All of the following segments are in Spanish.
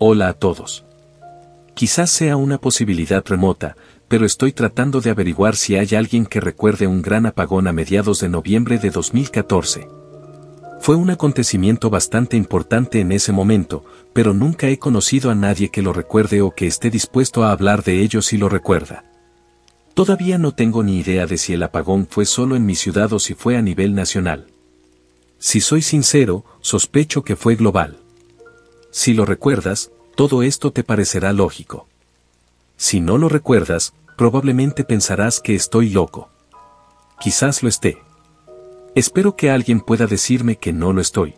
Hola a todos. Quizás sea una posibilidad remota, pero estoy tratando de averiguar si hay alguien que recuerde un gran apagón a mediados de noviembre de 2014. Fue un acontecimiento bastante importante en ese momento, pero nunca he conocido a nadie que lo recuerde o que esté dispuesto a hablar de ello si lo recuerda. Todavía no tengo ni idea de si el apagón fue solo en mi ciudad o si fue a nivel nacional. Si soy sincero, sospecho que fue global. Si lo recuerdas, todo esto te parecerá lógico. Si no lo recuerdas, probablemente pensarás que estoy loco. Quizás lo esté. Espero que alguien pueda decirme que no lo estoy.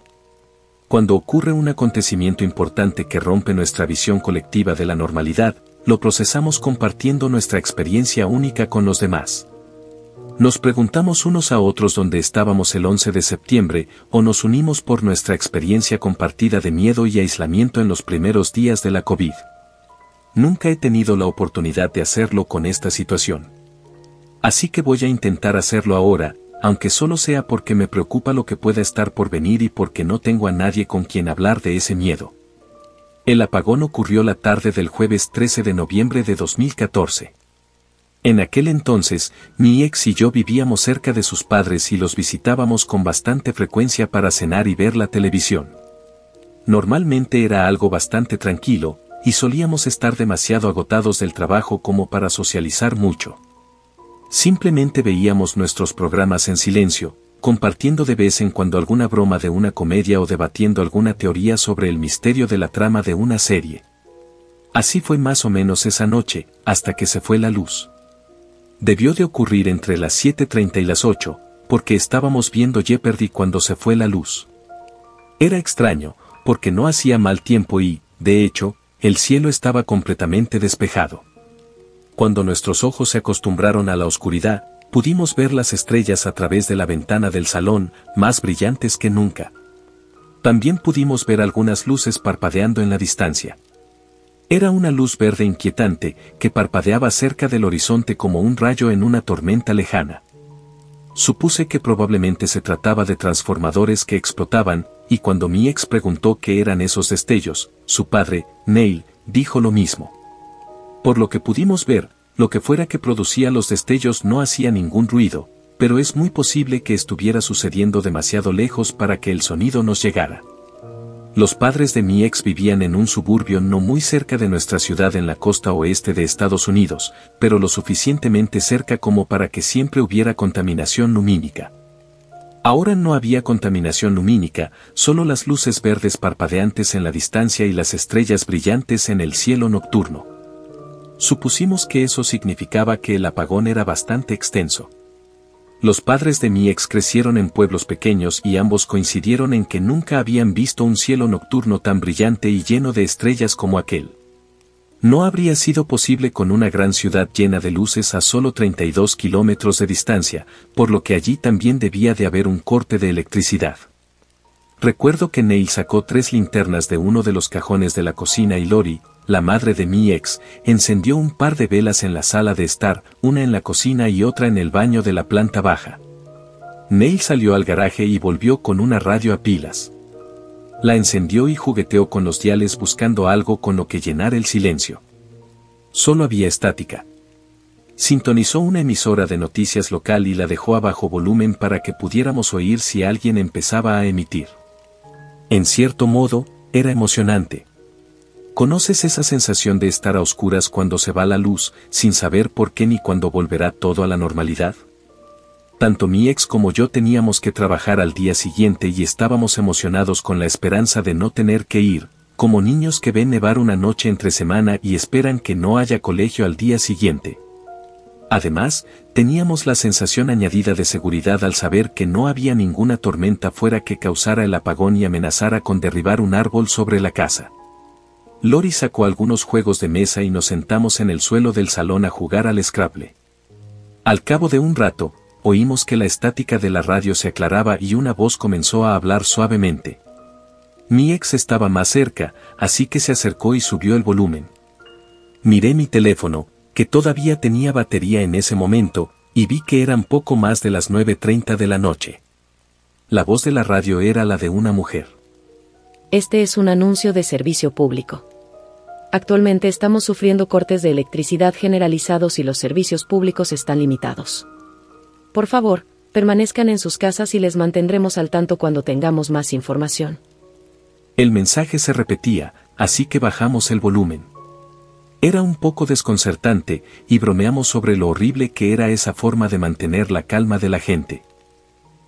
Cuando ocurre un acontecimiento importante que rompe nuestra visión colectiva de la normalidad, lo procesamos compartiendo nuestra experiencia única con los demás. Nos preguntamos unos a otros dónde estábamos el 11 de septiembre o nos unimos por nuestra experiencia compartida de miedo y aislamiento en los primeros días de la COVID. Nunca he tenido la oportunidad de hacerlo con esta situación. Así que voy a intentar hacerlo ahora, aunque solo sea porque me preocupa lo que pueda estar por venir y porque no tengo a nadie con quien hablar de ese miedo. El apagón ocurrió la tarde del jueves 13 de noviembre de 2014. En aquel entonces, mi ex y yo vivíamos cerca de sus padres y los visitábamos con bastante frecuencia para cenar y ver la televisión. Normalmente era algo bastante tranquilo, y solíamos estar demasiado agotados del trabajo como para socializar mucho. Simplemente veíamos nuestros programas en silencio, compartiendo de vez en cuando alguna broma de una comedia o debatiendo alguna teoría sobre el misterio de la trama de una serie. Así fue más o menos esa noche, hasta que se fue la luz. Debió de ocurrir entre las 7:30 y las 8, porque estábamos viendo Jeopardy cuando se fue la luz. Era extraño, porque no hacía mal tiempo y, de hecho, el cielo estaba completamente despejado. Cuando nuestros ojos se acostumbraron a la oscuridad, pudimos ver las estrellas a través de la ventana del salón, más brillantes que nunca. También pudimos ver algunas luces parpadeando en la distancia. Era una luz verde inquietante, que parpadeaba cerca del horizonte como un rayo en una tormenta lejana. Supuse que probablemente se trataba de transformadores que explotaban, y cuando mi ex preguntó qué eran esos destellos, su padre, Neil, dijo lo mismo. Por lo que pudimos ver, lo que fuera que producía los destellos no hacía ningún ruido, pero es muy posible que estuviera sucediendo demasiado lejos para que el sonido nos llegara. Los padres de mi ex vivían en un suburbio no muy cerca de nuestra ciudad en la costa oeste de Estados Unidos, pero lo suficientemente cerca como para que siempre hubiera contaminación lumínica. Ahora no había contaminación lumínica, solo las luces verdes parpadeantes en la distancia y las estrellas brillantes en el cielo nocturno. Supusimos que eso significaba que el apagón era bastante extenso. Los padres de mi ex crecieron en pueblos pequeños y ambos coincidieron en que nunca habían visto un cielo nocturno tan brillante y lleno de estrellas como aquel. No habría sido posible con una gran ciudad llena de luces a solo 32 kilómetros de distancia, por lo que allí también debía de haber un corte de electricidad. Recuerdo que Neil sacó 3 linternas de uno de los cajones de la cocina y Lori, la madre de mi ex, encendió un par de velas en la sala de estar, una en la cocina y otra en el baño de la planta baja. Neil salió al garaje y volvió con una radio a pilas. La encendió y jugueteó con los diales buscando algo con lo que llenar el silencio. Solo había estática. Sintonizó una emisora de noticias local y la dejó a bajo volumen para que pudiéramos oír si alguien empezaba a emitir. En cierto modo, era emocionante. ¿Conoces esa sensación de estar a oscuras cuando se va la luz, sin saber por qué ni cuándo volverá todo a la normalidad? Tanto mi ex como yo teníamos que trabajar al día siguiente y estábamos emocionados con la esperanza de no tener que ir, como niños que ven nevar una noche entre semana y esperan que no haya colegio al día siguiente. Además, teníamos la sensación añadida de seguridad al saber que no había ninguna tormenta fuera que causara el apagón y amenazara con derribar un árbol sobre la casa. Lori sacó algunos juegos de mesa y nos sentamos en el suelo del salón a jugar al Scrabble. Al cabo de un rato, oímos que la estática de la radio se aclaraba y una voz comenzó a hablar suavemente. Mi ex estaba más cerca, así que se acercó y subió el volumen. Miré mi teléfono, que todavía tenía batería en ese momento, y vi que eran poco más de las 9:30 de la noche. La voz de la radio era la de una mujer. Este es un anuncio de servicio público. Actualmente estamos sufriendo cortes de electricidad generalizados y los servicios públicos están limitados. Por favor, permanezcan en sus casas y les mantendremos al tanto cuando tengamos más información. El mensaje se repetía, así que bajamos el volumen. Era un poco desconcertante, y bromeamos sobre lo horrible que era esa forma de mantener la calma de la gente.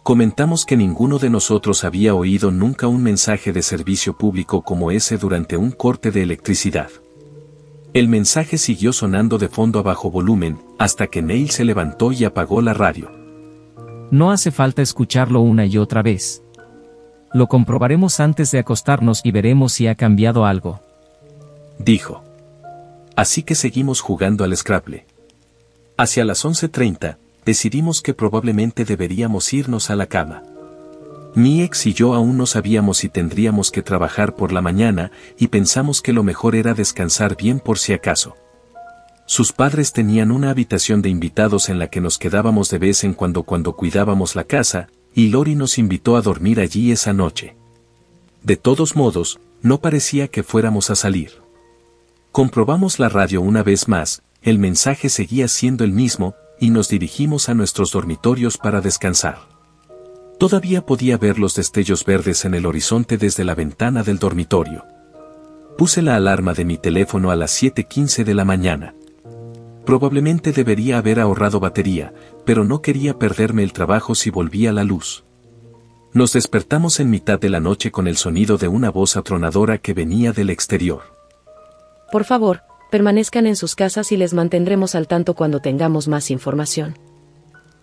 Comentamos que ninguno de nosotros había oído nunca un mensaje de servicio público como ese durante un corte de electricidad. El mensaje siguió sonando de fondo a bajo volumen, hasta que Neil se levantó y apagó la radio. No hace falta escucharlo una y otra vez. Lo comprobaremos antes de acostarnos y veremos si ha cambiado algo, dijo. Así que seguimos jugando al Scrabble. Hacia las 11:30, decidimos que probablemente deberíamos irnos a la cama. Mi ex y yo aún no sabíamos si tendríamos que trabajar por la mañana y pensamos que lo mejor era descansar bien por si acaso. Sus padres tenían una habitación de invitados en la que nos quedábamos de vez en cuando cuidábamos la casa, y Lori nos invitó a dormir allí esa noche. De todos modos, no parecía que fuéramos a salir. Comprobamos la radio una vez más, el mensaje seguía siendo el mismo, y nos dirigimos a nuestros dormitorios para descansar. Todavía podía ver los destellos verdes en el horizonte desde la ventana del dormitorio. Puse la alarma de mi teléfono a las 7:15 de la mañana. Probablemente debería haber ahorrado batería, pero no quería perderme el trabajo si volvía la luz. Nos despertamos en mitad de la noche con el sonido de una voz atronadora que venía del exterior. Por favor, permanezcan en sus casas y les mantendremos al tanto cuando tengamos más información.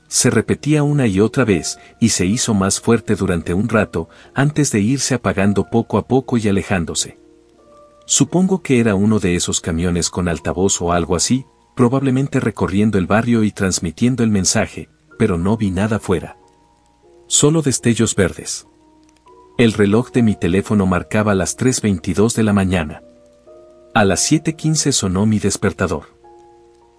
Se repetía una y otra vez, y se hizo más fuerte durante un rato, antes de irse apagando poco a poco y alejándose. Supongo que era uno de esos camiones con altavoz o algo así, probablemente recorriendo el barrio y transmitiendo el mensaje, pero no vi nada fuera. Solo destellos verdes. El reloj de mi teléfono marcaba las 3:22 de la mañana. A las 7:15 sonó mi despertador.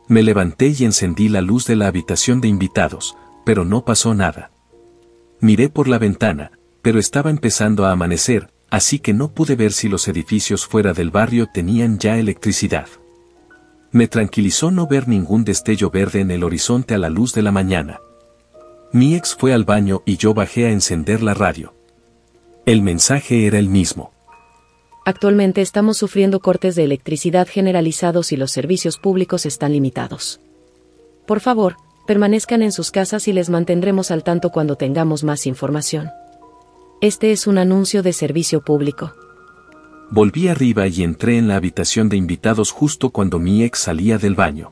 Me levanté y encendí la luz de la habitación de invitados, pero no pasó nada. Miré por la ventana, pero estaba empezando a amanecer, así que no pude ver si los edificios fuera del barrio tenían ya electricidad. Me tranquilizó no ver ningún destello verde en el horizonte a la luz de la mañana. Mi ex fue al baño y yo bajé a encender la radio. El mensaje era el mismo. Actualmente estamos sufriendo cortes de electricidad generalizados y los servicios públicos están limitados. Por favor, permanezcan en sus casas y les mantendremos al tanto cuando tengamos más información. Este es un anuncio de servicio público. Volví arriba y entré en la habitación de invitados justo cuando mi ex salía del baño.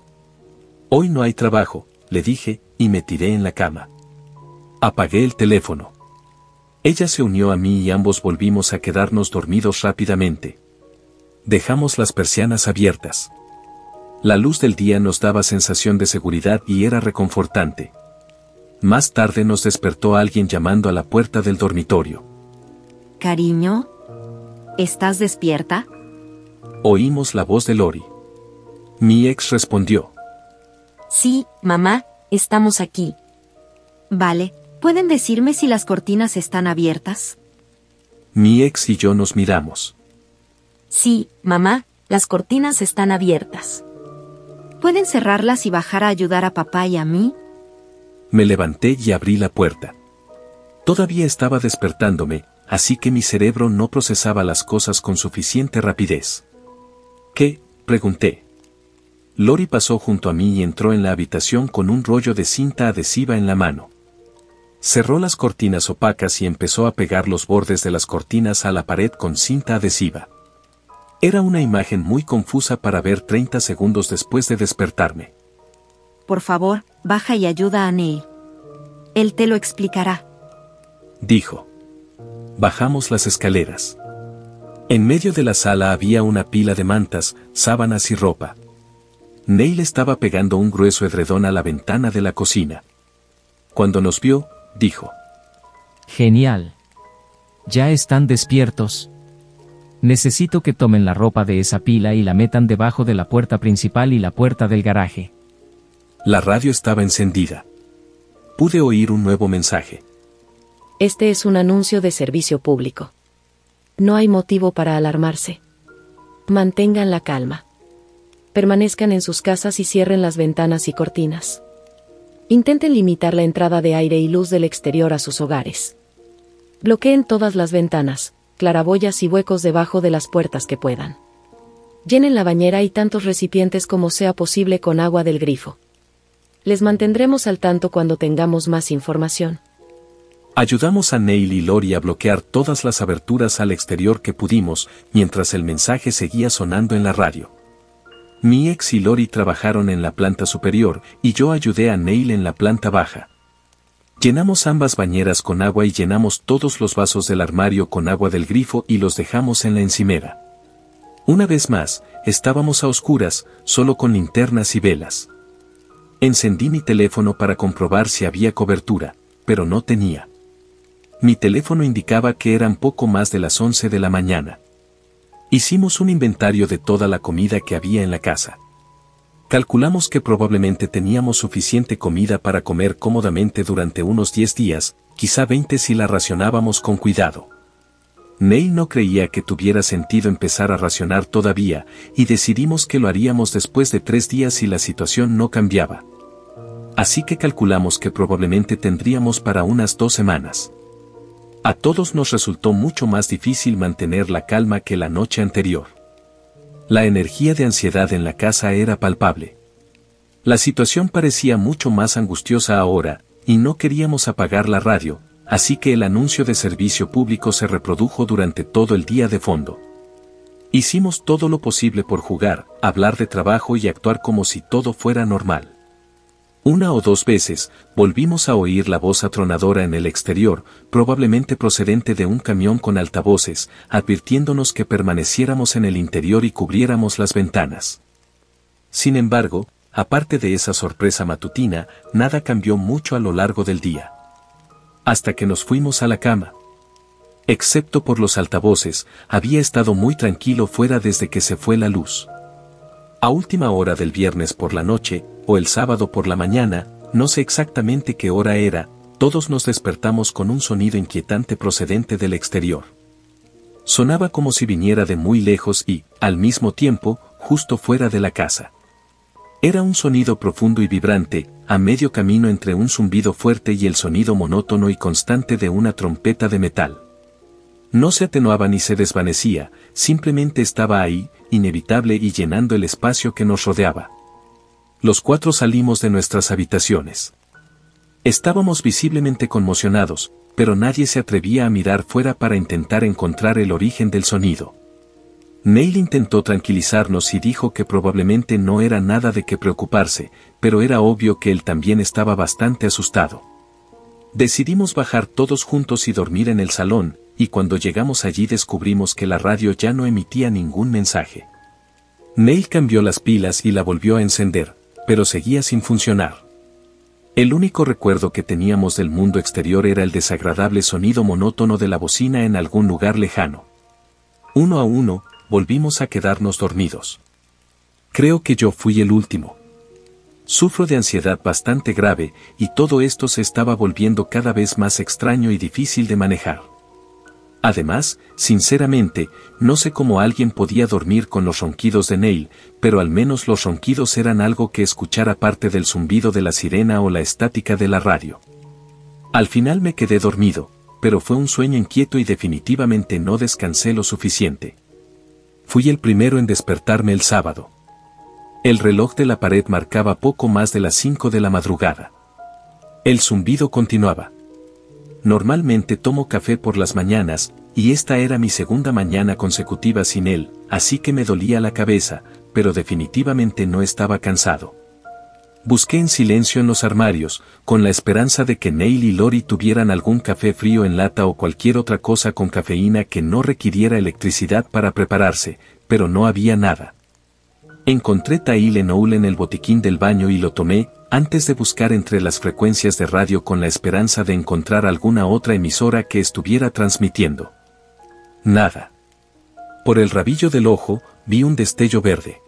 Hoy no hay trabajo, le dije, y me tiré en la cama. Apagué el teléfono. Ella se unió a mí y ambos volvimos a quedarnos dormidos rápidamente. Dejamos las persianas abiertas. La luz del día nos daba sensación de seguridad y era reconfortante. Más tarde nos despertó alguien llamando a la puerta del dormitorio. Cariño, ¿estás despierta? Oímos la voz de Lori. Mi ex respondió. Sí, mamá, estamos aquí. Vale, ¿pueden decirme si las cortinas están abiertas? Mi ex y yo nos miramos. Sí, mamá, las cortinas están abiertas. ¿Pueden cerrarlas y bajar a ayudar a papá y a mí? Me levanté y abrí la puerta. Todavía estaba despertándome, así que mi cerebro no procesaba las cosas con suficiente rapidez. ¿Qué?, pregunté. Lori pasó junto a mí y entró en la habitación con un rollo de cinta adhesiva en la mano. Cerró las cortinas opacas y empezó a pegar los bordes de las cortinas a la pared con cinta adhesiva. Era una imagen muy confusa para ver 30 segundos después de despertarme. Por favor, baja y ayuda a Neil. Él te lo explicará, dijo. Bajamos las escaleras. En medio de la sala había una pila de mantas, sábanas y ropa. Neil estaba pegando un grueso edredón a la ventana de la cocina. Cuando nos vio, dijo. Genial. Ya están despiertos. Necesito que tomen la ropa de esa pila y la metan debajo de la puerta principal y la puerta del garaje. La radio estaba encendida. Pude oír un nuevo mensaje. Este es un anuncio de servicio público. No hay motivo para alarmarse. Mantengan la calma. Permanezcan en sus casas y cierren las ventanas y cortinas. Intenten limitar la entrada de aire y luz del exterior a sus hogares. Bloqueen todas las ventanas, claraboyas y huecos debajo de las puertas que puedan. Llenen la bañera y tantos recipientes como sea posible con agua del grifo. Les mantendremos al tanto cuando tengamos más información. Ayudamos a Neil y Lori a bloquear todas las aberturas al exterior que pudimos, mientras el mensaje seguía sonando en la radio. Mi ex y Lori trabajaron en la planta superior y yo ayudé a Neil en la planta baja. Llenamos ambas bañeras con agua y llenamos todos los vasos del armario con agua del grifo y los dejamos en la encimera. Una vez más, estábamos a oscuras, solo con linternas y velas. Encendí mi teléfono para comprobar si había cobertura, pero no tenía. Mi teléfono indicaba que eran poco más de las 11 de la mañana. Hicimos un inventario de toda la comida que había en la casa. Calculamos que probablemente teníamos suficiente comida para comer cómodamente durante unos 10 días, quizá 20 si la racionábamos con cuidado. Neil no creía que tuviera sentido empezar a racionar todavía, y decidimos que lo haríamos después de 3 días si la situación no cambiaba. Así que calculamos que probablemente tendríamos para unas 2 semanas. A todos nos resultó mucho más difícil mantener la calma que la noche anterior. La energía de ansiedad en la casa era palpable. La situación parecía mucho más angustiosa ahora, y no queríamos apagar la radio, así que el anuncio de servicio público se reprodujo durante todo el día de fondo. Hicimos todo lo posible por jugar, hablar de trabajo y actuar como si todo fuera normal. 1 o 2 veces, volvimos a oír la voz atronadora en el exterior, probablemente procedente de un camión con altavoces, advirtiéndonos que permaneciéramos en el interior y cubriéramos las ventanas. Sin embargo, aparte de esa sorpresa matutina, nada cambió mucho a lo largo del día. Hasta que nos fuimos a la cama. Excepto por los altavoces, había estado muy tranquilo fuera desde que se fue la luz. A última hora del viernes por la noche, o el sábado por la mañana, no sé exactamente qué hora era, todos nos despertamos con un sonido inquietante procedente del exterior. Sonaba como si viniera de muy lejos y, al mismo tiempo, justo fuera de la casa. Era un sonido profundo y vibrante, a medio camino entre un zumbido fuerte y el sonido monótono y constante de una trompeta de metal. No se atenuaba ni se desvanecía, simplemente estaba ahí, inevitable y llenando el espacio que nos rodeaba. Los 4 salimos de nuestras habitaciones. Estábamos visiblemente conmocionados, pero nadie se atrevía a mirar fuera para intentar encontrar el origen del sonido. Neil intentó tranquilizarnos y dijo que probablemente no era nada de qué preocuparse, pero era obvio que él también estaba bastante asustado. Decidimos bajar todos juntos y dormir en el salón, y cuando llegamos allí descubrimos que la radio ya no emitía ningún mensaje. Neil cambió las pilas y la volvió a encender, pero seguía sin funcionar. El único recuerdo que teníamos del mundo exterior era el desagradable sonido monótono de la bocina en algún lugar lejano. 1 a 1, volvimos a quedarnos dormidos. Creo que yo fui el último. Sufro de ansiedad bastante grave, y todo esto se estaba volviendo cada vez más extraño y difícil de manejar. Además, sinceramente, no sé cómo alguien podía dormir con los ronquidos de Neil, pero al menos los ronquidos eran algo que escuchar aparte del zumbido de la sirena o la estática de la radio. Al final me quedé dormido, pero fue un sueño inquieto y definitivamente no descansé lo suficiente. Fui el primero en despertarme el sábado. El reloj de la pared marcaba poco más de las 5 de la madrugada. El zumbido continuaba. Normalmente tomo café por las mañanas, y esta era mi segunda mañana consecutiva sin él, así que me dolía la cabeza, pero definitivamente no estaba cansado. Busqué en silencio en los armarios, con la esperanza de que Neil y Lori tuvieran algún café frío en lata o cualquier otra cosa con cafeína que no requiriera electricidad para prepararse, pero no había nada. Encontré Tylenol en el botiquín del baño y lo tomé, antes de buscar entre las frecuencias de radio con la esperanza de encontrar alguna otra emisora que estuviera transmitiendo. Nada. Por el rabillo del ojo, vi un destello verde.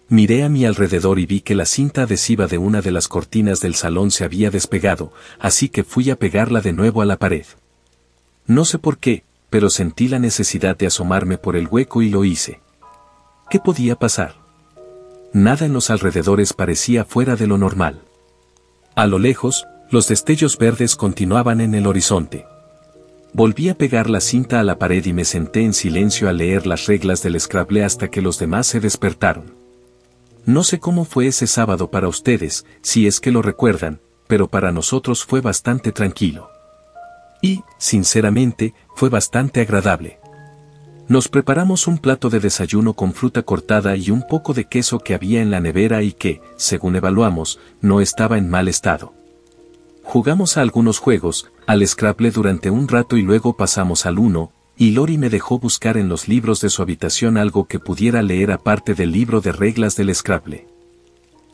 Miré a mi alrededor y vi que la cinta adhesiva de una de las cortinas del salón se había despegado, así que fui a pegarla de nuevo a la pared. No sé por qué, pero sentí la necesidad de asomarme por el hueco y lo hice. ¿Qué podía pasar? Nada en los alrededores parecía fuera de lo normal. A lo lejos, los destellos verdes continuaban en el horizonte. Volví a pegar la cinta a la pared y me senté en silencio a leer las reglas del Scrabble hasta que los demás se despertaron. No sé cómo fue ese sábado para ustedes, si es que lo recuerdan, pero para nosotros fue bastante tranquilo. Y, sinceramente, fue bastante agradable. Nos preparamos un plato de desayuno con fruta cortada y un poco de queso que había en la nevera y que, según evaluamos, no estaba en mal estado. Jugamos a algunos juegos, al Scrabble durante un rato y luego pasamos al Uno, y Lori me dejó buscar en los libros de su habitación algo que pudiera leer aparte del libro de reglas del Scrabble.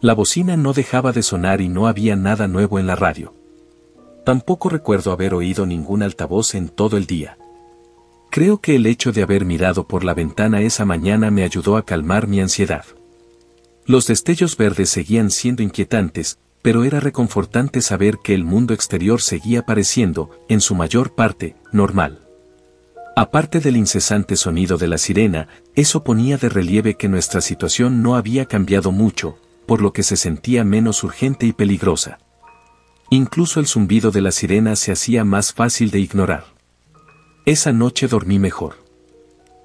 La bocina no dejaba de sonar y no había nada nuevo en la radio. Tampoco recuerdo haber oído ningún altavoz en todo el día. Creo que el hecho de haber mirado por la ventana esa mañana me ayudó a calmar mi ansiedad. Los destellos verdes seguían siendo inquietantes, pero era reconfortante saber que el mundo exterior seguía pareciendo, en su mayor parte, normal. Aparte del incesante sonido de la sirena, eso ponía de relieve que nuestra situación no había cambiado mucho, por lo que se sentía menos urgente y peligrosa. Incluso el zumbido de la sirena se hacía más fácil de ignorar. Esa noche dormí mejor.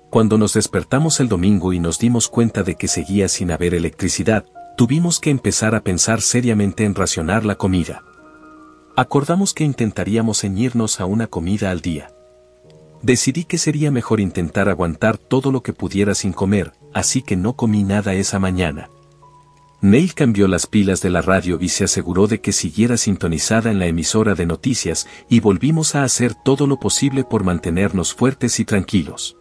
Cuando nos despertamos el domingo y nos dimos cuenta de que seguía sin haber electricidad, tuvimos que empezar a pensar seriamente en racionar la comida. Acordamos que intentaríamos ceñirnos a una comida al día. Decidí que sería mejor intentar aguantar todo lo que pudiera sin comer, así que no comí nada esa mañana. Neil cambió las pilas de la radio y se aseguró de que siguiera sintonizada en la emisora de noticias y volvimos a hacer todo lo posible por mantenernos fuertes y tranquilos.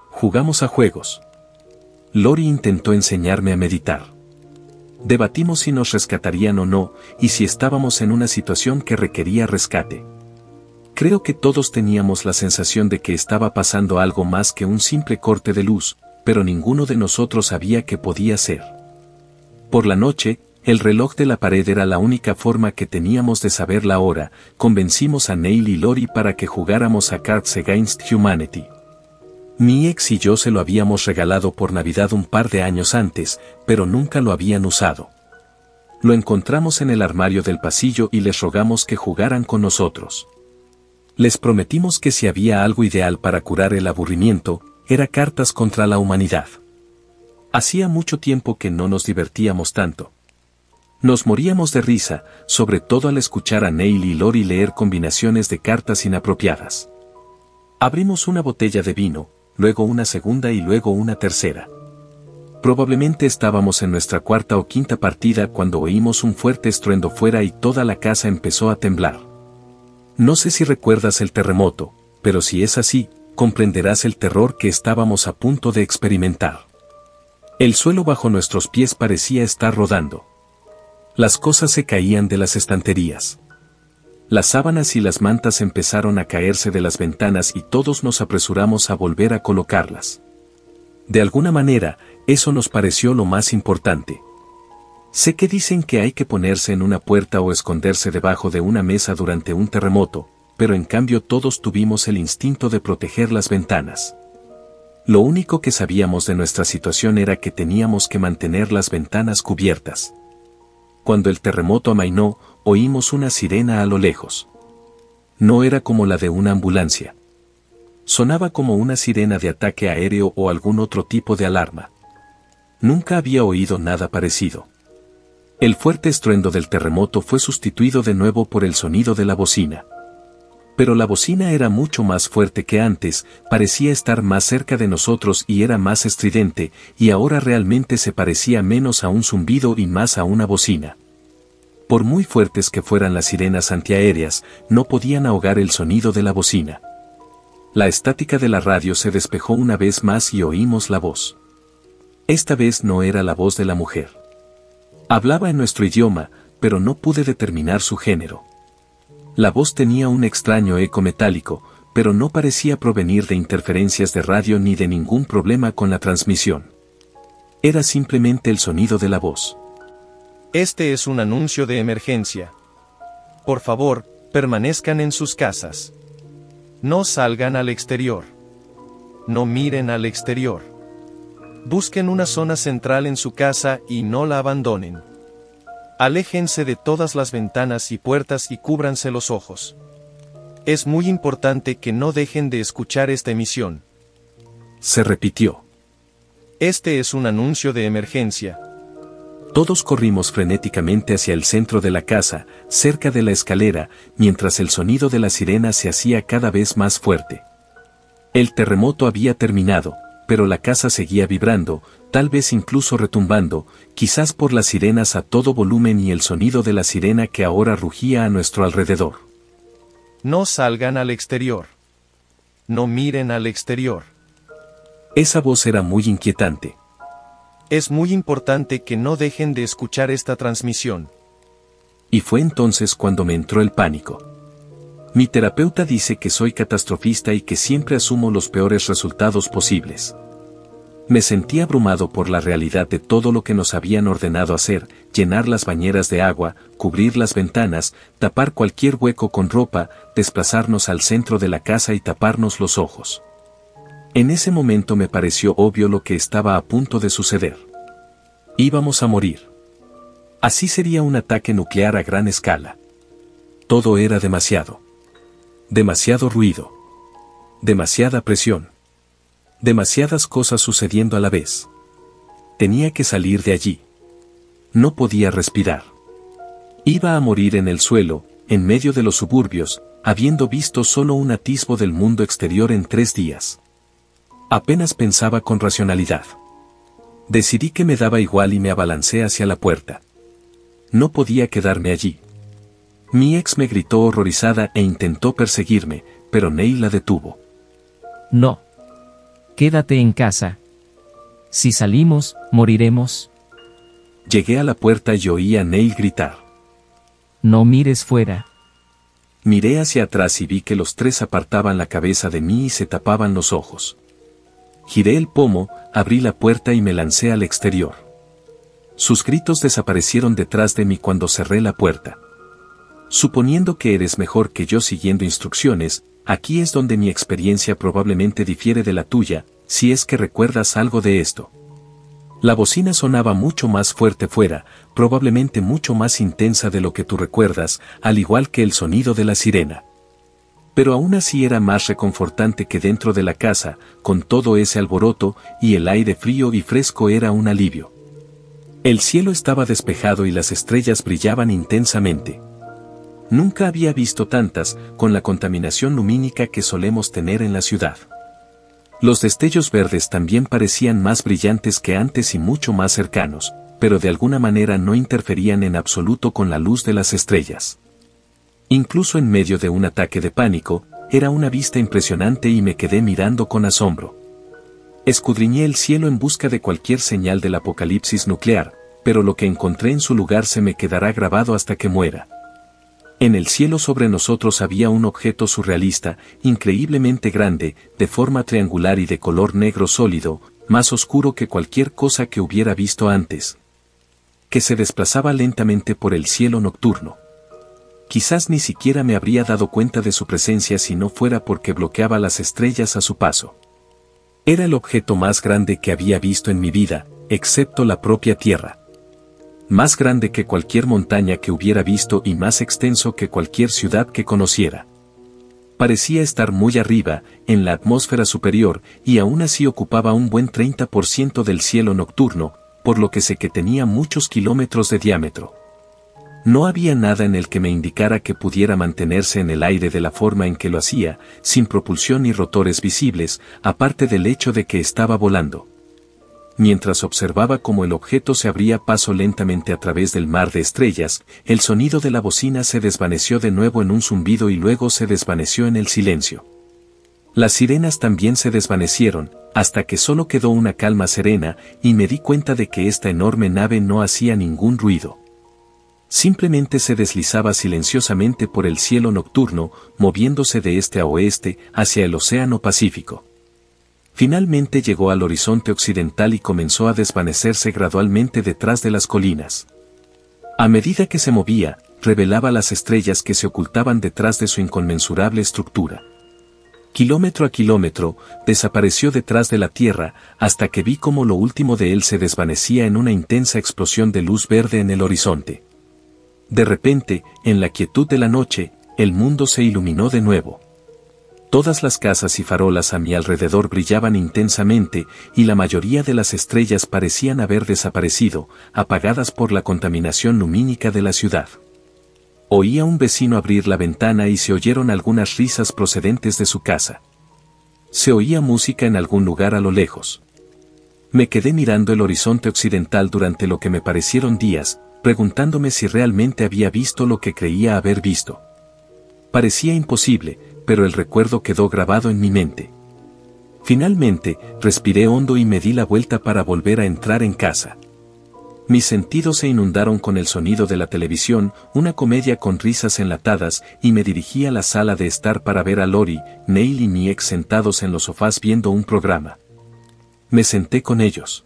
Jugamos a juegos. Lori intentó enseñarme a meditar. Debatimos si nos rescatarían o no, y si estábamos en una situación que requería rescate. Creo que todos teníamos la sensación de que estaba pasando algo más que un simple corte de luz, pero ninguno de nosotros sabía qué podía ser. Por la noche, el reloj de la pared era la única forma que teníamos de saber la hora. Convencimos a Neil y Lori para que jugáramos a Cards Against Humanity. Mi ex y yo se lo habíamos regalado por Navidad un par de años antes, pero nunca lo habían usado. Lo encontramos en el armario del pasillo y les rogamos que jugaran con nosotros. Les prometimos que si había algo ideal para curar el aburrimiento, era cartas contra la humanidad. Hacía mucho tiempo que no nos divertíamos tanto. Nos moríamos de risa, sobre todo al escuchar a Neil y Lori leer combinaciones de cartas inapropiadas. Abrimos una botella de vino, luego una segunda y luego una tercera. Probablemente estábamos en nuestra cuarta o quinta partida cuando oímos un fuerte estruendo fuera y toda la casa empezó a temblar. No sé si recuerdas el terremoto, pero si es así, comprenderás el terror que estábamos a punto de experimentar. El suelo bajo nuestros pies parecía estar rodando. Las cosas se caían de las estanterías. Las sábanas y las mantas empezaron a caerse de las ventanas y todos nos apresuramos a volver a colocarlas. De alguna manera, eso nos pareció lo más importante. Sé que dicen que hay que ponerse en una puerta o esconderse debajo de una mesa durante un terremoto, pero en cambio todos tuvimos el instinto de proteger las ventanas. Lo único que sabíamos de nuestra situación era que teníamos que mantener las ventanas cubiertas. Cuando el terremoto amainó, oímos una sirena a lo lejos. No era como la de una ambulancia. Sonaba como una sirena de ataque aéreo o algún otro tipo de alarma. Nunca había oído nada parecido. El fuerte estruendo del terremoto fue sustituido de nuevo por el sonido de la bocina. Pero la bocina era mucho más fuerte que antes, parecía estar más cerca de nosotros y era más estridente, y ahora realmente se parecía menos a un zumbido y más a una bocina. Por muy fuertes que fueran las sirenas antiaéreas, no podían ahogar el sonido de la bocina. La estática de la radio se despejó una vez más y oímos la voz. Esta vez no era la voz de la mujer. Hablaba en nuestro idioma, pero no pude determinar su género. La voz tenía un extraño eco metálico, pero no parecía provenir de interferencias de radio ni de ningún problema con la transmisión. Era simplemente el sonido de la voz. Este es un anuncio de emergencia. Por favor, permanezcan en sus casas. No salgan al exterior. No miren al exterior. Busquen una zona central en su casa y no la abandonen. Aléjense de todas las ventanas y puertas y cúbranse los ojos. Es muy importante que no dejen de escuchar esta emisión. Se repitió. Este es un anuncio de emergencia. Todos corrimos frenéticamente hacia el centro de la casa, cerca de la escalera, mientras el sonido de la sirena se hacía cada vez más fuerte. El terremoto había terminado, pero la casa seguía vibrando, tal vez incluso retumbando, quizás por las sirenas a todo volumen y el sonido de la sirena que ahora rugía a nuestro alrededor. No salgan al exterior. No miren al exterior. Esa voz era muy inquietante. Es muy importante que no dejen de escuchar esta transmisión. Y fue entonces cuando me entró el pánico. Mi terapeuta dice que soy catastrofista y que siempre asumo los peores resultados posibles. Me sentí abrumado por la realidad de todo lo que nos habían ordenado hacer: llenar las bañeras de agua, cubrir las ventanas, tapar cualquier hueco con ropa, desplazarnos al centro de la casa y taparnos los ojos. En ese momento me pareció obvio lo que estaba a punto de suceder. Íbamos a morir. Así sería un ataque nuclear a gran escala. Todo era demasiado. Demasiado ruido. Demasiada presión. Demasiadas cosas sucediendo a la vez. Tenía que salir de allí. No podía respirar. Iba a morir en el suelo, en medio de los suburbios, habiendo visto solo un atisbo del mundo exterior en 3 días. Apenas pensaba con racionalidad. Decidí que me daba igual y me abalancé hacia la puerta. No podía quedarme allí. Mi ex me gritó horrorizada e intentó perseguirme, pero Neil la detuvo. No. Quédate en casa. Si salimos, moriremos. Llegué a la puerta y oí a Neil gritar. No mires fuera. Miré hacia atrás y vi que los 3 apartaban la cabeza de mí y se tapaban los ojos. Giré el pomo, abrí la puerta y me lancé al exterior. Sus gritos desaparecieron detrás de mí cuando cerré la puerta. Suponiendo que eres mejor que yo siguiendo instrucciones, aquí es donde mi experiencia probablemente difiere de la tuya, si es que recuerdas algo de esto. La bocina sonaba mucho más fuerte fuera, probablemente mucho más intensa de lo que tú recuerdas, al igual que el sonido de la sirena. Pero aún así era más reconfortante que dentro de la casa, con todo ese alboroto, y el aire frío y fresco era un alivio. El cielo estaba despejado y las estrellas brillaban intensamente. Nunca había visto tantas, con la contaminación lumínica que solemos tener en la ciudad. Los destellos verdes también parecían más brillantes que antes y mucho más cercanos, pero de alguna manera no interferían en absoluto con la luz de las estrellas. Incluso en medio de un ataque de pánico, era una vista impresionante y me quedé mirando con asombro. Escudriñé el cielo en busca de cualquier señal del apocalipsis nuclear, pero lo que encontré en su lugar se me quedará grabado hasta que muera. En el cielo sobre nosotros había un objeto surrealista, increíblemente grande, de forma triangular y de color negro sólido, más oscuro que cualquier cosa que hubiera visto antes, que se desplazaba lentamente por el cielo nocturno. Quizás ni siquiera me habría dado cuenta de su presencia si no fuera porque bloqueaba las estrellas a su paso. Era el objeto más grande que había visto en mi vida, excepto la propia Tierra. Más grande que cualquier montaña que hubiera visto y más extenso que cualquier ciudad que conociera. Parecía estar muy arriba, en la atmósfera superior, y aún así ocupaba un buen 30% del cielo nocturno, por lo que sé que tenía muchos kilómetros de diámetro. No había nada en el que me indicara que pudiera mantenerse en el aire de la forma en que lo hacía, sin propulsión ni rotores visibles, aparte del hecho de que estaba volando. Mientras observaba cómo el objeto se abría paso lentamente a través del mar de estrellas, el sonido de la bocina se desvaneció de nuevo en un zumbido y luego se desvaneció en el silencio. Las sirenas también se desvanecieron, hasta que solo quedó una calma serena, y me di cuenta de que esta enorme nave no hacía ningún ruido. Simplemente se deslizaba silenciosamente por el cielo nocturno, moviéndose de este a oeste, hacia el Océano Pacífico. Finalmente llegó al horizonte occidental y comenzó a desvanecerse gradualmente detrás de las colinas. A medida que se movía, revelaba las estrellas que se ocultaban detrás de su inconmensurable estructura. Kilómetro a kilómetro, desapareció detrás de la Tierra, hasta que vi cómo lo último de él se desvanecía en una intensa explosión de luz verde en el horizonte. De repente, en la quietud de la noche, el mundo se iluminó de nuevo. Todas las casas y farolas a mi alrededor brillaban intensamente, y la mayoría de las estrellas parecían haber desaparecido, apagadas por la contaminación lumínica de la ciudad. Oí a un vecino abrir la ventana y se oyeron algunas risas procedentes de su casa. Se oía música en algún lugar a lo lejos. Me quedé mirando el horizonte occidental durante lo que me parecieron días, preguntándome si realmente había visto lo que creía haber visto. Parecía imposible, pero el recuerdo quedó grabado en mi mente. Finalmente, respiré hondo y me di la vuelta para volver a entrar en casa. Mis sentidos se inundaron con el sonido de la televisión, una comedia con risas enlatadas, y me dirigí a la sala de estar para ver a Lori, Neil y mi ex sentados en los sofás viendo un programa. Me senté con ellos.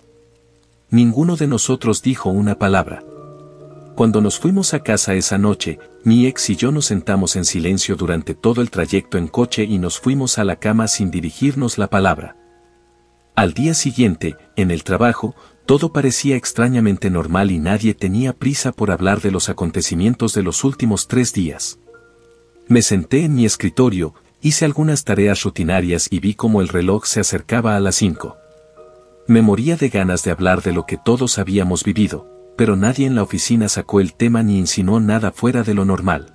Ninguno de nosotros dijo una palabra. Cuando nos fuimos a casa esa noche, mi ex y yo nos sentamos en silencio durante todo el trayecto en coche y nos fuimos a la cama sin dirigirnos la palabra. Al día siguiente, en el trabajo, todo parecía extrañamente normal y nadie tenía prisa por hablar de los acontecimientos de los últimos 3 días. Me senté en mi escritorio, hice algunas tareas rutinarias y vi cómo el reloj se acercaba a las 5. Me moría de ganas de hablar de lo que todos habíamos vivido, pero nadie en la oficina sacó el tema ni insinuó nada fuera de lo normal.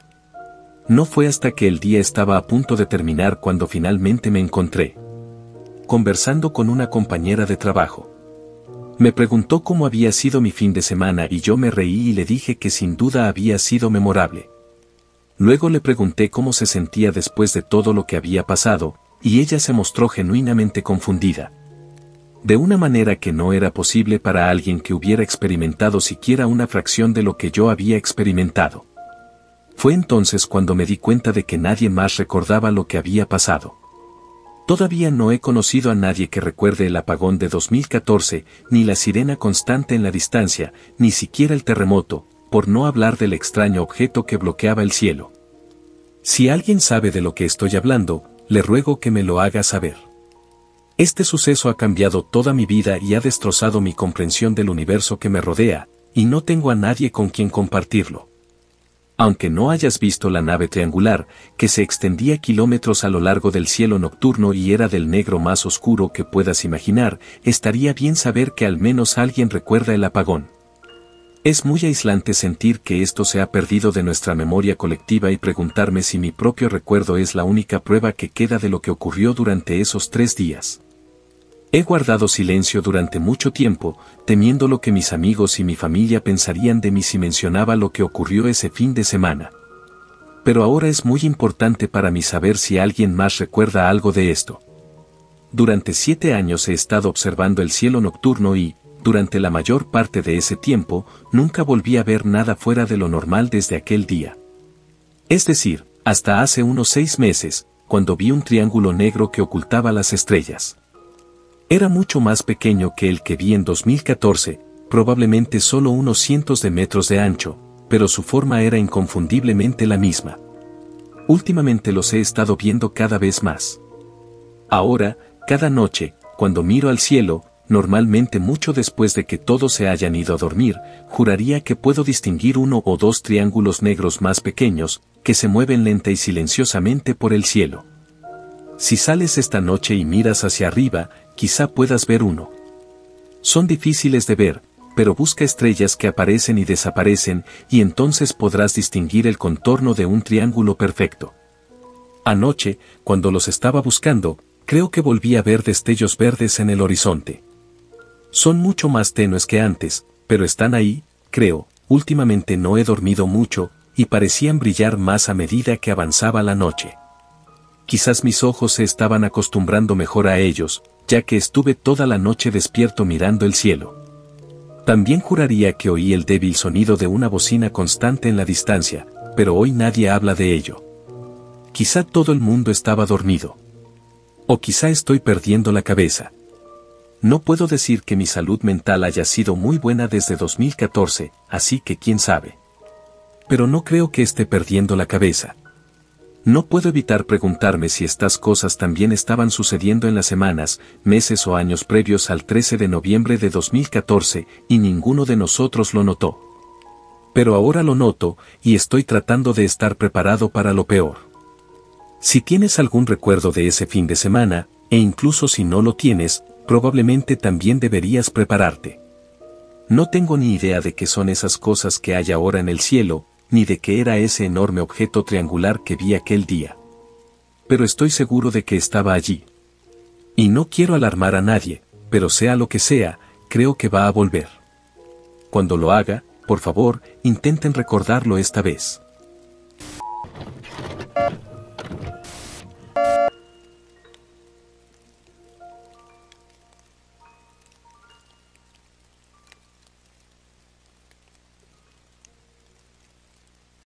No fue hasta que el día estaba a punto de terminar cuando finalmente me encontré conversando con una compañera de trabajo. Me preguntó cómo había sido mi fin de semana y yo me reí y le dije que sin duda había sido memorable. Luego le pregunté cómo se sentía después de todo lo que había pasado, y ella se mostró genuinamente confundida. De una manera que no era posible para alguien que hubiera experimentado siquiera una fracción de lo que yo había experimentado. Fue entonces cuando me di cuenta de que nadie más recordaba lo que había pasado. Todavía no he conocido a nadie que recuerde el apagón de 2014, ni la sirena constante en la distancia, ni siquiera el terremoto, por no hablar del extraño objeto que bloqueaba el cielo. Si alguien sabe de lo que estoy hablando, le ruego que me lo haga saber. Este suceso ha cambiado toda mi vida y ha destrozado mi comprensión del universo que me rodea, y no tengo a nadie con quien compartirlo. Aunque no hayas visto la nave triangular, que se extendía kilómetros a lo largo del cielo nocturno y era del negro más oscuro que puedas imaginar, estaría bien saber que al menos alguien recuerda el apagón. Es muy aislante sentir que esto se ha perdido de nuestra memoria colectiva y preguntarme si mi propio recuerdo es la única prueba que queda de lo que ocurrió durante esos 3 días. He guardado silencio durante mucho tiempo, temiendo lo que mis amigos y mi familia pensarían de mí si mencionaba lo que ocurrió ese fin de semana. Pero ahora es muy importante para mí saber si alguien más recuerda algo de esto. Durante 7 años he estado observando el cielo nocturno y, durante la mayor parte de ese tiempo, nunca volví a ver nada fuera de lo normal desde aquel día. Es decir, hasta hace unos 6 meses, cuando vi un triángulo negro que ocultaba las estrellas. Era mucho más pequeño que el que vi en 2014, probablemente solo unos cientos de metros de ancho, pero su forma era inconfundiblemente la misma. Últimamente los he estado viendo cada vez más. Ahora, cada noche, cuando miro al cielo, normalmente mucho después de que todos se hayan ido a dormir, juraría que puedo distinguir 1 o 2 triángulos negros más pequeños, que se mueven lenta y silenciosamente por el cielo. Si sales esta noche y miras hacia arriba, quizá puedas ver uno. Son difíciles de ver, pero busca estrellas que aparecen y desaparecen, y entonces podrás distinguir el contorno de un triángulo perfecto. Anoche, cuando los estaba buscando, creo que volví a ver destellos verdes en el horizonte. Son mucho más tenues que antes, pero están ahí, creo. Últimamente no he dormido mucho, y parecían brillar más a medida que avanzaba la noche. Quizás mis ojos se estaban acostumbrando mejor a ellos, ya que estuve toda la noche despierto mirando el cielo. También juraría que oí el débil sonido de una bocina constante en la distancia, pero hoy nadie habla de ello. Quizá todo el mundo estaba dormido. O quizá estoy perdiendo la cabeza. No puedo decir que mi salud mental haya sido muy buena desde 2014, así que quién sabe. Pero no creo que esté perdiendo la cabeza. No puedo evitar preguntarme si estas cosas también estaban sucediendo en las semanas, meses o años previos al 13 de noviembre de 2014, y ninguno de nosotros lo notó. Pero ahora lo noto, y estoy tratando de estar preparado para lo peor. Si tienes algún recuerdo de ese fin de semana, e incluso si no lo tienes, probablemente también deberías prepararte. No tengo ni idea de qué son esas cosas que hay ahora en el cielo, ni de qué era ese enorme objeto triangular que vi aquel día. Pero estoy seguro de que estaba allí. Y no quiero alarmar a nadie, pero sea lo que sea, creo que va a volver. Cuando lo haga, por favor, intenten recordarlo esta vez.